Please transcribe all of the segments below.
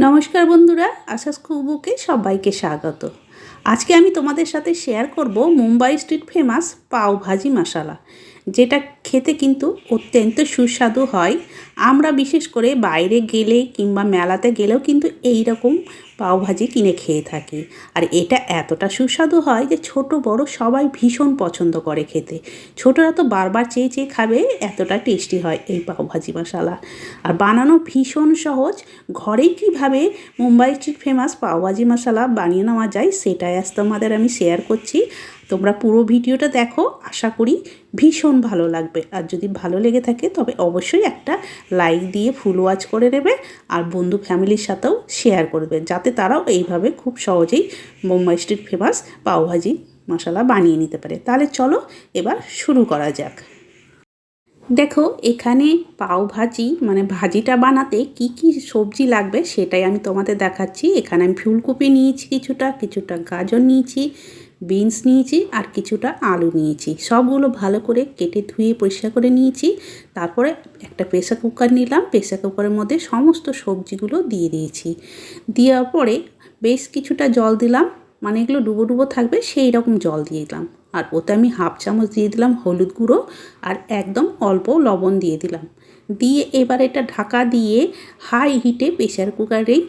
নমস্কার বন্ধুরা, আশাস কুকবুকে সবাইকে স্বাগত। আজকে আমি তোমাদের সাথে শেয়ার করব মুম্বাই স্ট্রিট ফেমাস পাও ভাজি মশলা, যেটা খেতে কিন্তু অত্যন্ত সুস্বাদু হয়। আমরা বিশেষ করে বাইরে গেলে কিংবা মেলাতে গেলেও কিন্তু এই রকম পাও ভাজি কিনে খেয়ে থাকি। আর এটা এতটা সুস্বাদু হয় যে ছোট বড় সবাই ভীষণ পছন্দ করে খেতে। ছোটরা তো বারবার চেয়ে চেয়ে খাবে, এতটা টেস্টি হয় এই পাও ভাজি মশলা। আর বানানো ভীষণ সহজ। ঘরেই কীভাবে মুম্বাই স্ট্রিট ফেমাস পাও ভাজি মশলা বানিয়ে নেওয়া যায় সেটাই আজ তোমাদের আমি শেয়ার করছি। তোমরা পুরো ভিডিওটা দেখো, আশা করি ভীষণ ভালো লাগবে। আর যদি ভালো লেগে থাকে তবে অবশ্যই একটা লাইক দিয়ে ফুল ওয়াচ করে নেবে, আর বন্ধু ফ্যামিলির সাথেও শেয়ার করবে, যাতে তারাও এইভাবে খুব সহজেই মুম্বাই স্ট্রিট ফেমাস পাওভাজি মশলা বানিয়ে নিতে পারে। তাহলে চলো এবার শুরু করা যাক। দেখো, এখানে পাও ভাজি মানে ভাজিটা বানাতে কি কি সবজি লাগবে সেটাই আমি তোমাদের দেখাচ্ছি। এখানে আমি ফুলকপি নিয়েছি, কিছুটা গাজর নিয়েছি, বিনস নিয়েছি, আর কিছুটা আলু নিয়েছি। সবগুলো ভালো করে কেটে ধুয়ে পরিষ্কার করে নিয়েছি। তারপরে একটা প্রেসার কুকার নিলাম, প্রেসার কুকারের মধ্যে সমস্ত সবজিগুলো দিয়ে দিয়েছি। দেওয়ার পরে বেশ কিছুটা জল দিলাম, মানে এগুলো ডুবো ডুবো থাকবে সেই রকম জল দিয়ে দিলাম। আর ওতে আমি হাফ চামচ দিয়ে দিলাম হলুদ গুঁড়ো, আর একদম অল্প লবণ দিয়ে দিলাম। দিয়ে এবার এটা ঢাকা দিয়ে হাই হিটে প্রেসার কুকারেই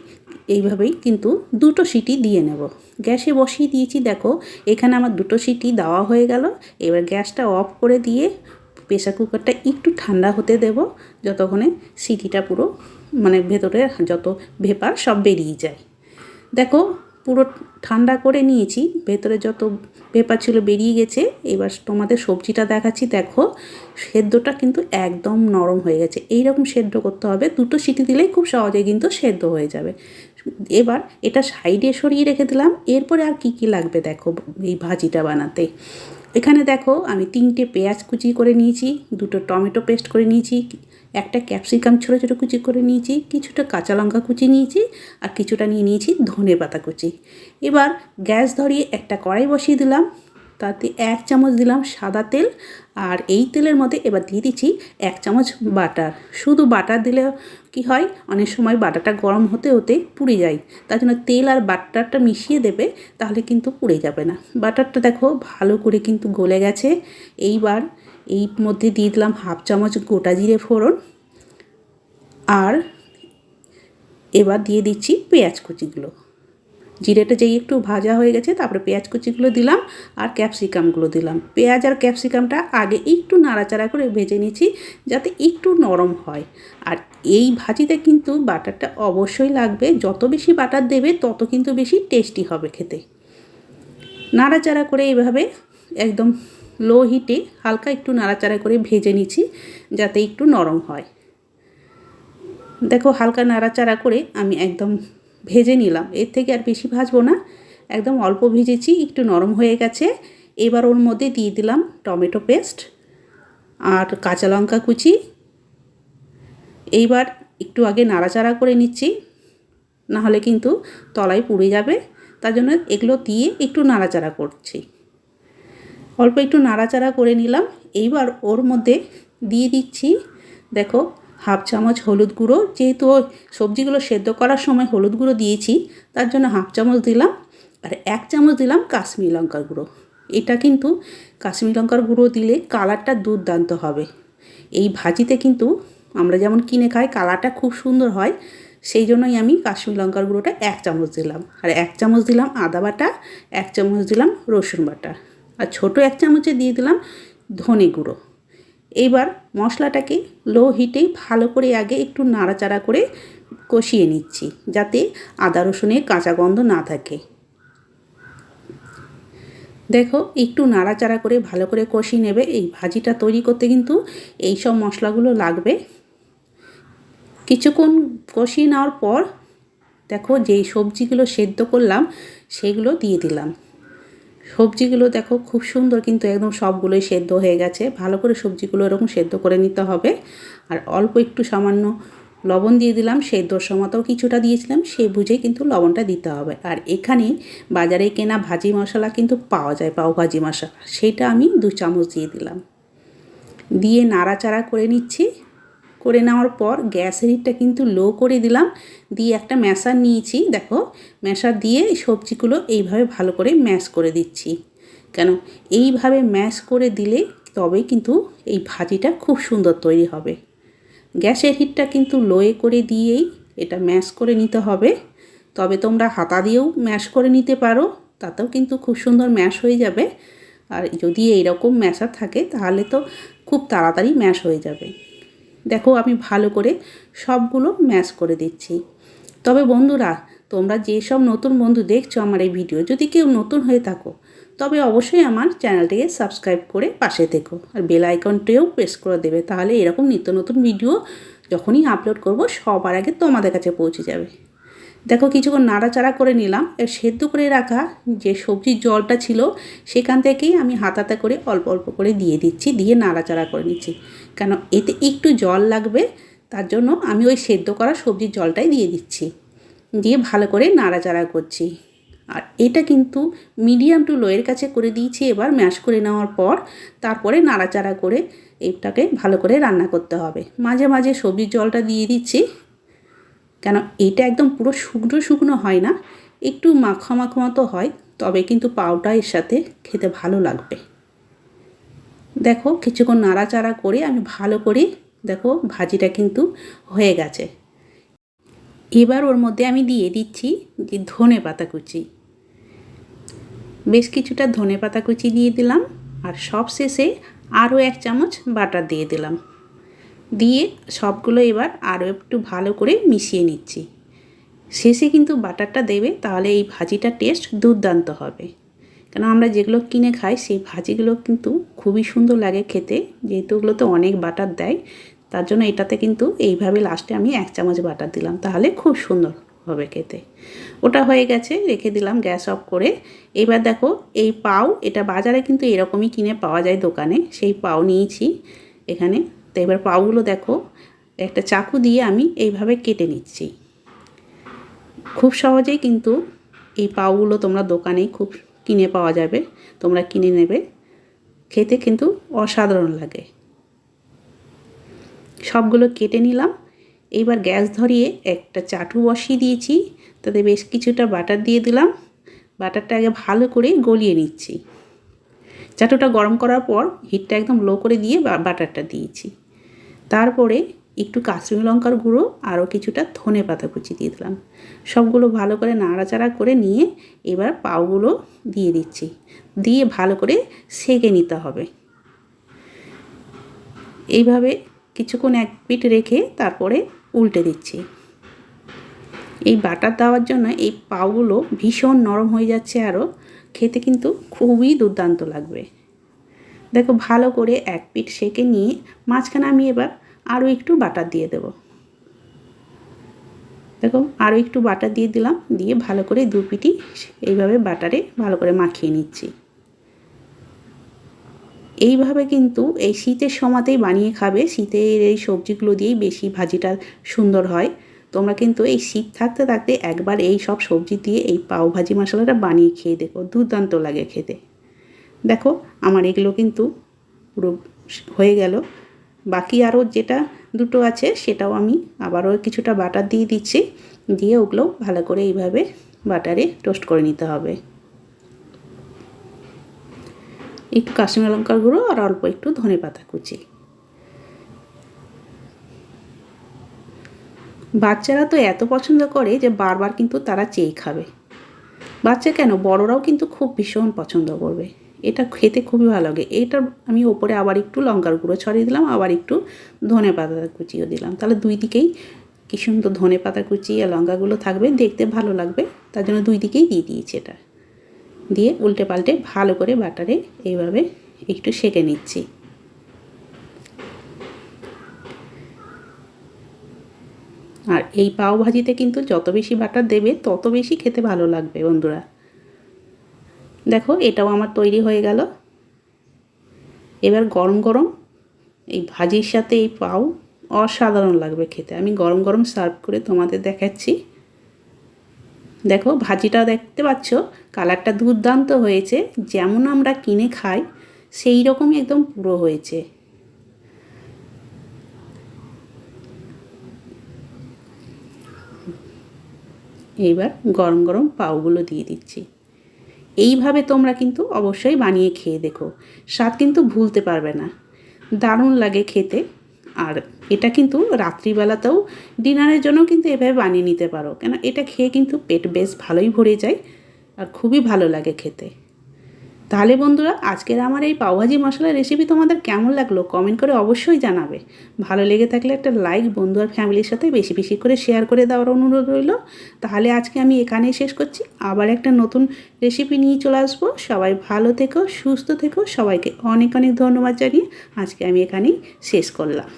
এইভাবেই কিন্তু 2টো সিটি দিয়ে নেব। গ্যাসে বসিয়ে দিয়েছি, দেখো এখানে আমার 2টো সিটি দেওয়া হয়ে গেল। এবার গ্যাসটা অফ করে দিয়ে প্রেসার কুকারটা একটু ঠান্ডা হতে দেব, যতক্ষণে সিটিটা পুরো মানে ভেতরে যত ভেপার সব বেরিয়ে যায়। দেখো পুরো ঠান্ডা করে নিয়েছি, ভেতরে যত ভেপার ছিল বেরিয়ে গেছে। এবার তোমাদের সবজিটা দেখাচ্ছি। দেখো সেদ্ধটা কিন্তু একদম নরম হয়ে গেছে, এই রকম সেদ্ধ করতে হবে। 2টো সিটি দিলেই খুব সহজে কিন্তু সেদ্ধ হয়ে যাবে। এবার এটা সাইডে সরিয়ে রেখে দিলাম। এরপরে আর কি কি লাগবে দেখো এই ভাজিটা বানাতে। এখানে দেখো আমি 3টে পেঁয়াজ কুচি করে নিয়েছি, 2টো টমেটো পেস্ট করে নিয়েছি, একটা ক্যাপসিকাম ছোটো ছোটো কুচি করে নিয়েছি, কিছুটা কাঁচা লঙ্কা কুচি নিয়েছি, আর কিছুটা নিয়ে নিয়েছি ধনেপাতা কুচি। এবার গ্যাস ধরিয়ে একটা কড়াই বসিয়ে দিলাম, তাতে 1 চামচ দিলাম সাদা তেল। আর এই তেলের মধ্যে এবার দিয়ে দিচ্ছি 1 চামচ বাটার। শুধু বাটার দিলে কি হয়, অনেক সময় বাটারটা গরম হতে হতে পুড়ে যায়, তার জন্য তেল আর বাটারটা মিশিয়ে দেবে, তাহলে কিন্তু পুড়ে যাবে না। বাটারটা দেখো ভালো করে কিন্তু গলে গেছে। এইবার এই মধ্যে দিয়ে দিলাম হাফ চামচ গোটা জিরে ফোড়ন, আর এবার দিয়ে দিচ্ছি পেঁয়াজ কুচিগুলো। জিরেটা যেই একটু ভাজা হয়ে গেছে তারপরে পেঁয়াজ কুচিগুলো দিলাম, আর ক্যাপসিকামগুলো দিলাম। পেঁয়াজ আর ক্যাপসিকামটা আগে একটু নাড়াচাড়া করে ভেজে নিচ্ছি, যাতে একটু নরম হয়। আর এই ভাজিতে কিন্তু বাটারটা অবশ্যই লাগবে, যত বেশি বাটার দেবে তত কিন্তু বেশি টেস্টি হবে খেতে। নাড়াচাড়া করে এইভাবে একদম লো হিটে হালকা একটু নাড়াচাড়া করে ভেজে নিচ্ছি, যাতে একটু নরম হয়। দেখো হালকা নাড়াচাড়া করে আমি একদম ভেজে নিলাম, এর থেকে আর বেশি ভাজবো না, একদম অল্প ভেজেছি, একটু নরম হয়ে গেছে। এবার ওর মধ্যে দিয়ে দিলাম টমেটো পেস্ট আর কাঁচা লঙ্কা কুচি। এইবার একটু আগে নাড়াচাড়া করে নিচ্ছি, নাহলে কিন্তু তলায় পুড়ে যাবে, তার জন্য এগুলো দিয়ে একটু নাড়াচাড়া করছি। অল্প একটু নাড়াচাড়া করে নিলাম। এইবার ওর মধ্যে দিয়ে দিচ্ছি দেখো হাফ চামচ হলুদ গুঁড়ো। যেহেতু সবজিগুলো সেদ্ধ করার সময় হলুদ গুঁড়ো দিয়েছি, তার জন্য হাফ চামচ দিলাম। আর 1 চামচ দিলাম কাশ্মীরি লঙ্কার গুঁড়ো। এটা কিন্তু কাশ্মীরি লঙ্কার গুঁড়ো দিলে কালারটা দুর্দান্ত হবে। এই ভাজিতে কিন্তু আমরা যেমন কিনে খাই কালারটা খুব সুন্দর হয়, সেই জন্যই আমি কাশ্মীরি লঙ্কার গুঁড়োটা 1 চামচ দিলাম। আর 1 চামচ দিলাম আদা বাটা, 1 চামচ দিলাম রসুন বাটা, আর ছোটো 1 চামচে দিয়ে দিলাম ধনে গুঁড়ো। এইবার মশলাটাকে লো হিটেই ভালো করে আগে একটু নাড়াচাড়া করে কষিয়ে নিচ্ছি, যাতে আদা রসুনের কাঁচা গন্ধ না থাকে। দেখো একটু নাড়াচাড়া করে ভালো করে কষিয়ে নেবে। এই ভাজিটা তৈরি করতে কিন্তু এই সব মশলাগুলো লাগবে। কিছুক্ষণ কষিয়ে নেওয়ার পর দেখো যেই সবজিগুলো সেদ্ধ করলাম সেগুলো দিয়ে দিলাম। সবজিগুলো দেখো খুব সুন্দর কিন্তু একদম সবগুলোই সেদ্ধ হয়ে গেছে। ভালো করে সবজিগুলো এরকম সেদ্ধ করে নিতে হবে। আর অল্প একটু সামান্য লবণ দিয়ে দিলাম, সেদ্ধর সময়তেও কিছুটা দিয়েছিলাম, সেই বুঝেই কিন্তু লবণটা দিতে হবে। আর এখানে বাজারে কেনা ভাজি মশলা কিন্তু পাওয়া যায়, পাও ভাজি মশলা, সেটা আমি 2 চামচ দিয়ে দিলাম। দিয়ে নাড়াচাড়া করে নিচ্ছি। করে নেওয়ার পর গ্যাসের হিটটা কিন্তু লো করে দিলাম, দিয়ে একটা ম্যাশার নিয়েছি। দেখো ম্যাশার দিয়ে সবজিগুলো এইভাবে ভালো করে ম্যাশ করে দিচ্ছি। কেন এইভাবে ম্যাশ করে দিলে তবেই কিন্তু এই ভাজিটা খুব সুন্দর তৈরি হবে। গ্যাসের হিটটা কিন্তু লোয়ে করে দিয়েই এটা ম্যাশ করে নিতে হবে। তবে তোমরা হাতা দিয়েও ম্যাশ করে নিতে পারো, তাতেও কিন্তু খুব সুন্দর ম্যাশ হয়ে যাবে। আর যদি এইরকম ম্যাশার থাকে তাহলে তো খুব তাড়াতাড়ি ম্যাশ হয়ে যাবে। দেখো আমি ভালো করে সবগুলো ম্যাশ করে দিচ্ছি। তবে বন্ধুরা, তোমরা যেসব নতুন বন্ধু দেখছো আমার এই ভিডিও, যদি কেউ নতুন হয়ে থাকো তবে অবশ্যই আমার চ্যানেলটিকে সাবস্ক্রাইব করে পাশে থেকো, আর বেল আইকনটিও প্রেস করে দেবে। তাহলে এরকম নিত্য নতুন ভিডিও যখনই আপলোড করব সবার আগে তোমাদের কাছে পৌঁছে যাবে। দেখো কিছুক্ষণ নাড়াচাড়া করে নিলাম। সেদ্ধ করে রাখা যে সবজির জলটা ছিল সেখান থেকেই আমি হাতাতে করে অল্প অল্প করে দিয়ে দিচ্ছি, দিয়ে নাড়াচাড়া করে নিচ্ছি। কেন এতে একটু জল লাগবে, তার জন্য আমি ওই সেদ্ধ করা সবজির জলটাই দিয়ে দিচ্ছি, দিয়ে ভালো করে নাড়াচাড়া করছি। আর এটা কিন্তু মিডিয়াম টু লোয়ের কাছে করে দিয়েছি। এবার ম্যাশ করে নেওয়ার পর তারপরে নাড়াচাড়া করে এটাকে ভালো করে রান্না করতে হবে। মাঝে মাঝে সবজির জলটা দিয়ে দিচ্ছি, কেন এটা একদম পুরো শুকনো শুকনো হয় না, একটু মাখা মাখা মতো হয়, তবে কিন্তু পাউটা এর সাথে খেতে ভালো লাগবে। দেখো কিছুক্ষণ নাড়াচাড়া করে আমি ভালো করে দেখো ভাজিটা কিন্তু হয়ে গেছে। এবার ওর মধ্যে আমি দিয়ে দিচ্ছি যে ধনে পাতা কুচি, বেশ কিছুটা ধনে পাতা কুচি দিয়ে দিলাম। আর সব শেষে আরও 1 চামচ বাটার দিয়ে দিলাম, দিয়ে সবগুলো এবার আরও একটু ভালো করে মিশিয়ে নিচ্ছি। শেষে কিন্তু বাটারটা দেবে, তাহলে এই ভাজিটা টেস্ট দুর্দান্ত হবে। কেন আমরা যেগুলো কিনে খাই সেই ভাজিগুলো কিন্তু খুবই সুন্দর লাগে খেতে, যেহেতু ওগুলোতে অনেক বাটার দেয়, তার জন্য এটাতে কিন্তু এইভাবে লাস্টে আমি 1 চামচ বাটার দিলাম, তাহলে খুব সুন্দর হবে খেতে। ওটা হয়ে গেছে, রেখে দিলাম গ্যাস অফ করে। এবার দেখো এই পাও, এটা বাজারে কিন্তু এরকমই কিনে পাওয়া যায় দোকানে, সেই পাও নিয়েছি এখানে। তো এবার পাউগুলো দেখো একটা চাকু দিয়ে আমি এইভাবে কেটে নিচ্ছি। খুব সহজেই কিন্তু এই পাউগুলো তোমরা দোকানেই খুব কিনে পাওয়া যাবে, তোমরা কিনে নেবে, খেতে কিন্তু অসাধারণ লাগে। সবগুলো কেটে নিলাম। এইবার গ্যাস ধরিয়ে একটা চাটু বসিয়ে দিয়েছি, তাতে বেশ কিছুটা বাটার দিয়ে দিলাম। বাটারটা আগে ভালো করে গলিয়ে নিচ্ছি। চাটুটা গরম করার পর হিটটা একদম লো করে দিয়ে বাটারটা দিয়েছি। তারপরে একটু কাশ্মীরি লঙ্কার গুঁড়ো, আরও কিছুটা ধনে পাতা কুচি দিয়ে দিলাম। সবগুলো ভালো করে নাড়াচাড়া করে নিয়ে এবার পাউগুলো দিয়ে দিচ্ছি, দিয়ে ভালো করে সেঁকে নিতে হবে। এইভাবে কিছুক্ষণ এক পিঠ রেখে তারপরে উল্টে দিচ্ছি। এই বাটার দেওয়ার জন্য এই পাউগুলো ভীষণ নরম হয়ে যাচ্ছে, আরও খেতে কিন্তু খুবই দুর্দান্ত লাগবে। দেখো ভালো করে এক পিঠ সেঁকে নিয়ে মাঝখানে আমি এবার আরও একটু বাটার দিয়ে দেব। দেখো আরও একটু বাটার দিয়ে দিলাম, দিয়ে ভালো করে 2 পিঠই এইভাবে বাটারে ভালো করে মাখিয়ে নিচ্ছি। এইভাবে কিন্তু এই শীতের সময়তেই বানিয়ে খাবে, শীতের এই সবজিগুলো দিয়েই বেশি ভাজিটা সুন্দর হয়। তোমরা কিন্তু এই শীত থাকতে থাকতে একবার এই সব সবজি দিয়ে এই পাও ভাজি মশলাটা বানিয়ে খেয়ে দেখো, দুর্দান্ত লাগে খেতে। দেখো আমার এগুলো কিন্তু পুরো হয়ে গেল। বাকি আরও যেটা দুটো আছে সেটাও আমি আবারও কিছুটা বাটার দিয়ে দিচ্ছি, দিয়ে ওগুলো ভালো করে এইভাবে বাটারে টোস্ট করে নিতে হবে। একটু কাশ্মীরি লঙ্কার গুঁড়ো আর অল্প একটু ধনে পাতা কুচি। বাচ্চারা তো এত পছন্দ করে যে বারবার কিন্তু তারা চেয়ে খাবে। বাচ্চা কেন, বড়রাও কিন্তু খুব ভীষণ পছন্দ করবে। এটা খেতে খুবই ভালো লাগে। এটার আমি ওপরে আবার একটু লঙ্কার গুঁড়ো ছড়িয়ে দিলাম, আবার একটু ধনে পাতা কুচিও দিলাম, তাহলে দুই দিকেই কী সুন্দর ধনে পাতা কুচি আর লঙ্কাগুলো থাকবে, দেখতে ভালো লাগবে। তার জন্য দুই দিকেই দিয়ে দিয়েছি। এটা দিয়ে উল্টে পাল্টে ভালো করে বাটারে এইভাবে একটু সেঁকে নিচ্ছি। আর এই পাও ভাজিতে কিন্তু যত বেশি বাটার দেবে তত বেশি খেতে ভালো লাগবে বন্ধুরা। দেখো এটাও আমার তৈরি হয়ে গেল। এবার গরম গরম এই ভাজির সাথে এই পাও অসাধারণ লাগবে খেতে। আমি গরম গরম সার্ভ করে তোমাদের দেখাচ্ছি। দেখো ভাজিটা দেখতে পাচ্ছ, কালারটা দুর্দান্ত হয়েছে, যেমন আমরা কিনে খাই সেই রকমই একদম পুরো হয়েছে। এইবার গরম গরম পাউগুলো দিয়ে দিচ্ছি। এইভাবে তোমরা কিন্তু অবশ্যই বানিয়ে খেয়ে দেখো, স্বাদ কিন্তু ভুলতে পারবে না, দারুণ লাগে খেতে। আর এটা কিন্তু রাত্রিবেলাতেও ডিনারের জন্য কিন্তু এভাবে বানিয়ে নিতে পারো, কেন এটা খেয়ে কিন্তু পেট বেশ ভালোই ভরে যায় আর খুবই ভালো লাগে খেতে। তাহলে বন্ধুরা, আজকের আমার এই পাওভাজি মশলার রেসিপি তোমাদের কেমন লাগলো কমেন্ট করে অবশ্যই জানাবে। ভালো লেগে থাকলে একটা লাইক, বন্ধু আর ফ্যামিলির সাথে বেশি বেশি করে শেয়ার করে দেওয়ার অনুরোধ রইল। তাহলে আজকে আমি এখানেই শেষ করছি, আবার একটা নতুন রেসিপি নিয়ে চলে আসবো। সবাই ভালো থেকো, সুস্থ থেকো, সবাইকে অনেক অনেক ধন্যবাদ জানিয়ে আজকে আমি এখানেই শেষ করলাম।